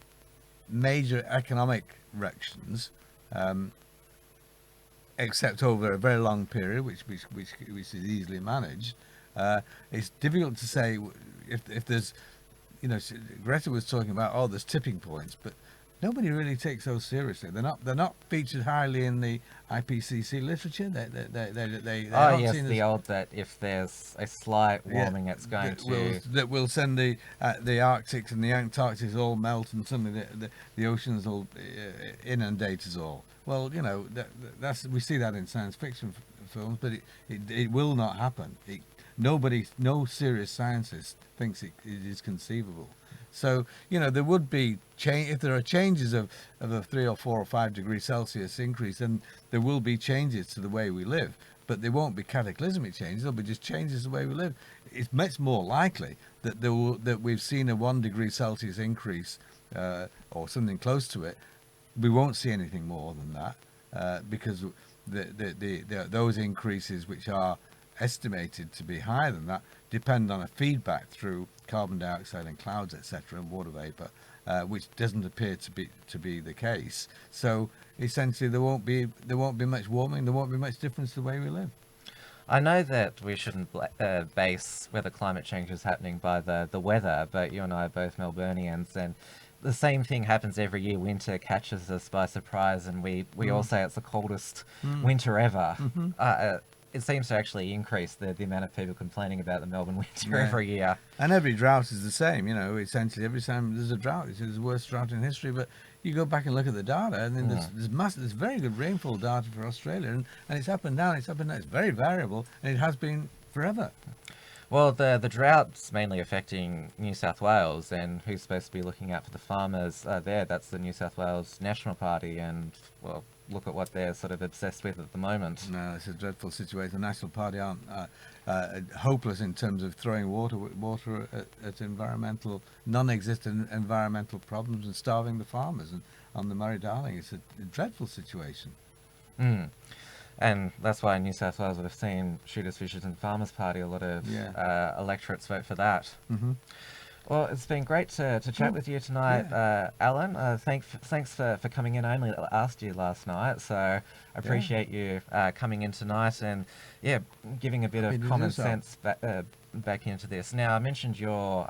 major economic ructions, except over a very long period, which is easily managed. It's difficult to say if there's, you know, Greta was talking about there's tipping points, but nobody really takes those seriously. They're not featured highly in the IPCC literature. Oh yes, the old that if there's a slight warming, it's going that will send the Arctic and the Antarctic all melt, and suddenly the oceans will inundate us all. Well, you know, that's we see that in science fiction films, but it will not happen. no serious scientist thinks it is conceivable. So, there would be change if there are changes of a 3 or 4 or 5 degrees Celsius increase, then there will be changes to the way we live. But they won't be cataclysmic changes; they'll be just changes to the way we live. It's much more likely that that we've seen a 1 degree Celsius increase or something close to it. We won't see anything more than that because those increases, which are estimated to be higher than that, depend on a feedback through carbon dioxide and clouds, etc., and water vapor, which doesn't appear to be the case. So essentially, there won't be much warming. There won't be much difference to the way we live. I know that we shouldn't base whether climate change is happening by the weather, but you and I are both Melburnians, and the same thing happens every year. Winter catches us by surprise, and we all say it's the coldest winter ever. It seems to actually increase the amount of people complaining about the Melbourne winter every year. And every drought is the same, essentially every time there's a drought, it's the worst drought in history. But you go back and look at the data, and then there's very good rainfall data for Australia, and it's up and down, it's very variable, and it has been forever. Well, the drought's mainly affecting New South Wales, and who's supposed to be looking out for the farmers there? That's the New South Wales National Party, and, well, look at what they're sort of obsessed with at the moment. No, it's a dreadful situation. The National Party aren't hopeless in terms of throwing water at environmental, non-existent environmental problems and starving the farmers. And on the Murray-Darling, it's a dreadful situation. And that's why New South Wales would have seen Shooters, Fishers and Farmers Party. A lot of electorates vote for that. Well, it's been great to chat with you tonight, Alan. Thanks for coming in. I only asked you last night, so I appreciate you coming in tonight and, giving a bit of common sense back into this. Now, I mentioned your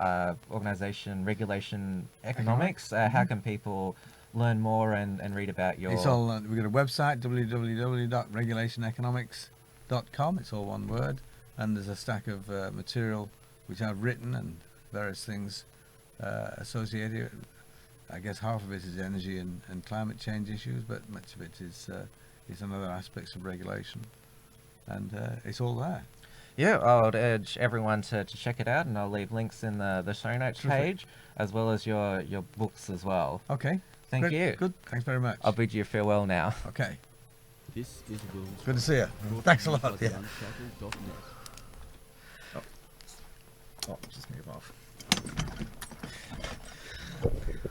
organisation, Regulation Economics. How can people learn more and read about your... It's all, we've got a website, www.regulationeconomics.com. It's all one word. And there's a stack of material which I've written and various things associated. I guess half of it is energy and climate change issues, but much of it is on other aspects of regulation. And it's all there. Yeah, I would urge everyone to check it out, and I'll leave links in the show notes page, as well as your books as well. Okay. Thank you. Good. Thanks very much. I'll bid you farewell now. Okay. This is Wilms. Good to see you. Thanks a lot. Yeah. Unshackled.net. Oh, just move off.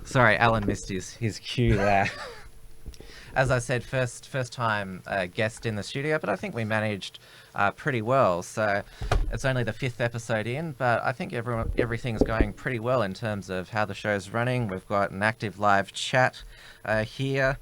Sorry, Alan missed his cue there. As I said, first time guest in the studio, but I think we managed pretty well. So it's only the 5th episode in, but I think everything's going pretty well in terms of how the show's running. We've got an active live chat here.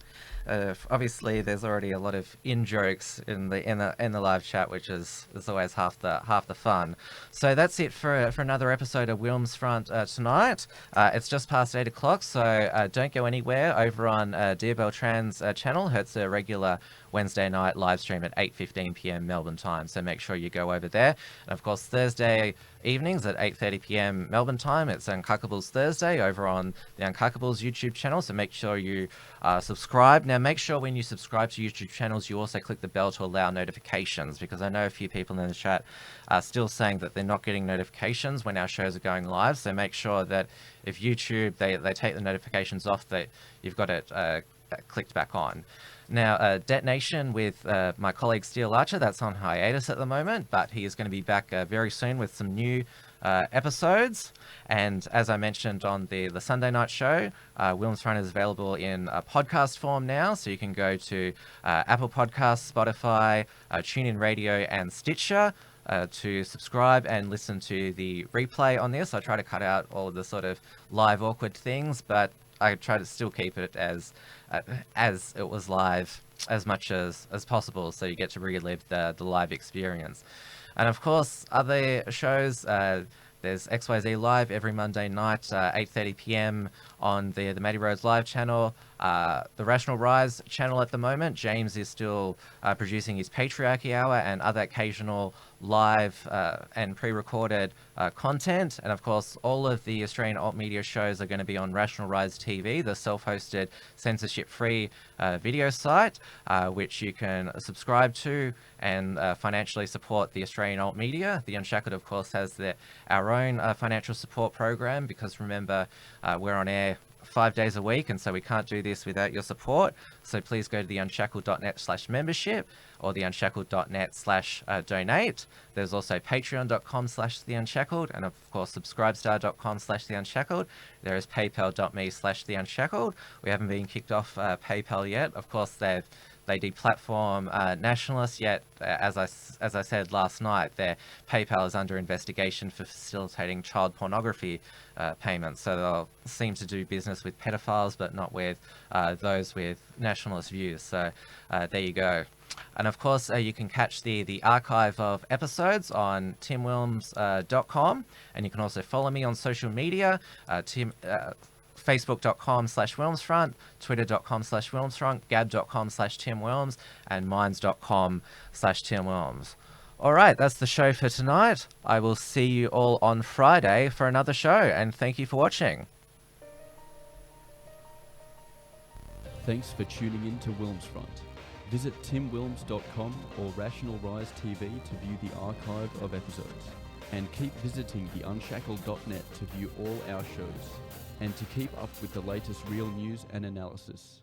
Obviously, there's already a lot of in-jokes in the live chat, which is always half the fun. So that's it for another episode of WilmsFront tonight. It's just past 8 o'clock, so don't go anywhere. Over on Dear Beltran's channel, it's a regular Wednesday night live stream at 8:15 p.m. Melbourne time, so make sure you go over there. And of course, Thursday evenings at 8:30 p.m. Melbourne time, it's Uncockables Thursday over on the Uncockables YouTube channel, so make sure you subscribe. Now, make sure when you subscribe to YouTube channels, you also click the bell to allow notifications, because I know a few people in the chat are still saying that they're not getting notifications when our shows are going live, so make sure that if YouTube, they take the notifications off, that you've got it clicked back on. Now, Detonation with my colleague Steel Archer, that's on hiatus at the moment, but he is going to be back very soon with some new episodes. And as I mentioned on the Sunday night show, WilmsFront is available in podcast form now, so you can go to Apple Podcasts, Spotify, TuneIn Radio, and Stitcher to subscribe and listen to the replay on this. I try to cut out all of the sort of live awkward things, but I try to still keep it as it was live as much as possible, so you get to relive the live experience. And of course, other shows, there's XYZ Live every Monday night, 8:30 p.m. on the Matty Rhodes Live channel. the Rational Rise channel at the moment. James is still producing his Patriarchy Hour and other occasional live and pre-recorded content. And of course, all of the Australian alt media shows are going to be on Rational Rise TV, the self-hosted, censorship-free video site, which you can subscribe to and financially support the Australian alt media. The Unshackled, of course, has our own financial support program, because remember, we're on air 5 days a week, and so we can't do this without your support. So please go to the unshackled.net/membership or the unshackled.net/donate. There's also patreon.com/theunshackled, and of course subscribestar.com/theunshackled. There is paypal.me/theunshackled. We haven't been kicked off PayPal yet. Of course, they deplatform nationalists, yet as I said last night, their PayPal is under investigation for facilitating child pornography payments. So they'll seem to do business with pedophiles, but not with those with nationalist views. So there you go. And of course, you can catch the archive of episodes on timwilms.com, and you can also follow me on social media. Facebook.com/WilmsFront, Twitter.com/WilmsFront, Gab.com/TimWilms, and Minds.com/TimWilms. All right, that's the show for tonight. I will see you all on Friday for another show, and thank you for watching. Thanks for tuning in to WilmsFront. Visit timwilms.com or Rational Rise TV to view the archive of episodes. And keep visiting the Unshackled.net to view all our shows, and to keep up with the latest real news and analysis.